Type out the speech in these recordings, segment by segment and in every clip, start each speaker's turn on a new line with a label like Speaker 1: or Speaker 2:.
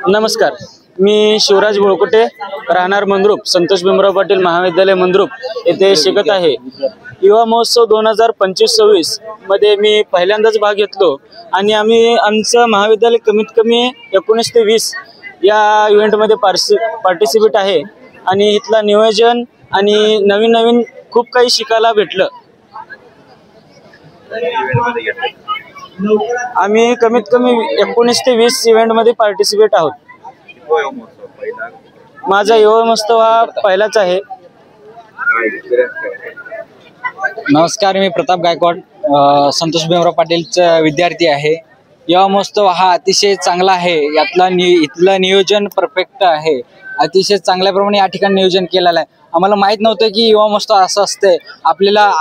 Speaker 1: नमस्कार, मी शिवराज बोळकोटे, राहणार मंद्रुप, संतोष भीमराव पाटील महाविद्यालय मंद्रुप येथे शिकत आहे। युवा महोत्सव 2025-26 मध्ये मी पहिल्यांदाच भाग घेतलो आणि आमचं महाविद्यालय कमीत कमी 19 ते 20 या इव्हेंटमध्ये पार्टिसिपेट आहे आणि इथला नियोजन आणि नवीन खूप काही शिकायला भेटलं। आम्ही कमीत कमी 19 ते 20 इव्हेंटमध्ये पार्टिसिपेट आहोत। माझा युवा महोत्सव हा पहिलाच आहे।
Speaker 2: नमस्कार, मी प्रताप गायकवाड, संतोष भीमराव पाटीलचा विद्यार्थी आहे। युवा महोत्सव हा अतिशय चांगला आहे। इथलं नियोजन परफेक्ट आहे। अतिशय चांगल्याप्रमाणे या ठिकाणी नियोजन केलेलं आहे। आम्हाला माहित नव्हतं की युवा महोत्सव असं असते। आपल्याला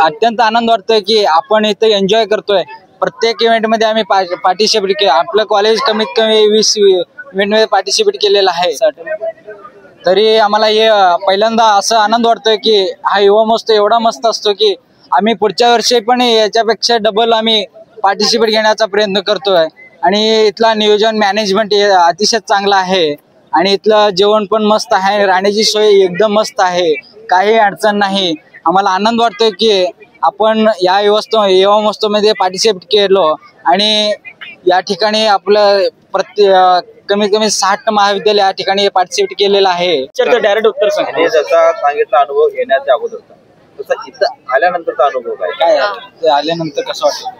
Speaker 2: अत्यंत आनंद वाटतोय की आपण इथे एन्जॉय करतोय। प्रत्येक इव्हेंटमध्ये आम्ही पार्टिसिपेट केलं। आपलं कॉलेज कमीत कमी 20 इव्हेंटमध्ये पार्टिसिपेट केलेलं आहे। तरी आम्हाला हे पहिल्यांदा असं आनंद वाटतोय की हा युवा महोत्सव एवढा मस्त असतो की आम्ही पुढच्या वर्षी पण याच्यापेक्षा डबल आम्ही पार्टिसिपेट घेण्याचा प्रयत्न करतोय। आणि इथला नियोजन मॅनेजमेंट अतिशय चांगला आहे आणि इथलं जेवण पण मस्त आहे। राहण्याची सोय एकदम मस्त आहे, काही अडचण नाही। आम्हाला आनंद वाटतोय की आपण या युवा महोत्सवमध्ये पार्टिसिपेट केलो आणि या ठिकाणी आपलं कमीत कमी 60 महाविद्यालय या ठिकाणी पार्टिसिपेट केलेलं आहे।
Speaker 1: डायरेक्ट उत्तर सांगा।
Speaker 3: जसा सांगितला अनुभव घेण्याच्या अगोदरचा, तसा इथं आल्यानंतरचा अनुभव काय
Speaker 2: आल्यानंतर कसं वाटतं?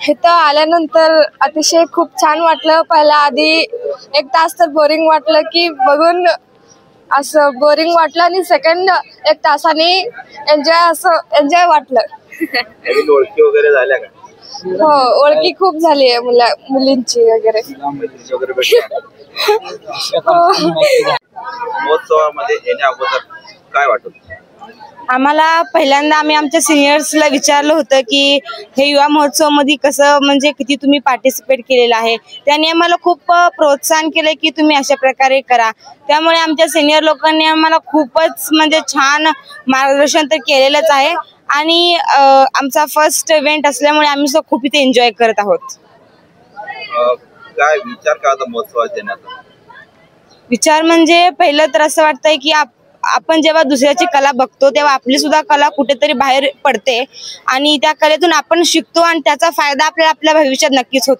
Speaker 4: इथं आल्यानंतर अतिशय खूप छान वाटलं। पहिला आधी 1 तास तर बोरिंग वाटलं की बघून असं बोरिंग वाटलं आणि सेकंड 1 तासाने एन्जॉय वाटलं।
Speaker 3: ओळखी वगैरे झाल्या का?
Speaker 4: हो, ओळखी खूप झाली आहे मुलींची वगैरे।
Speaker 3: महोत्सवामध्ये येण्या अगोदर काय वाटत?
Speaker 5: आम्हाला पहिल्यांदा आम्ही आमच्या सिनियर्सला विचारलं होतं की हे युवा महोत्सव मध्ये कसं म्हणजे किती तुम्ही पार्टिसिपेट केलेलं आहे। त्यांनी आम्हाला खूप प्रोत्साहन केलं की तुम्ही अशा प्रकारे करा। त्यामुळे आमच्या सिनियर लोकांनी आम्हाला खूपच म्हणजे छान मार्गदर्शन तर केलेलंच आहे आणि आमचा फर्स्ट इव्हेंट असल्यामुळे आम्ही खूप इथे एन्जॉय करत आहोत।
Speaker 3: काय विचार का महोत्सवात येण्याचा?
Speaker 5: विचार म्हणजे पहिलं तर असं वाटतंय की आपण जेव्हा दुसऱ्याची कला बघतो तेव्हा आपली सुद्धा कला कुठेतरी बाहेर पडते आणि त्या कलेतून आपण शिकतो आणि त्याचा फायदा आपल्या भविष्यात नक्कीच होतो।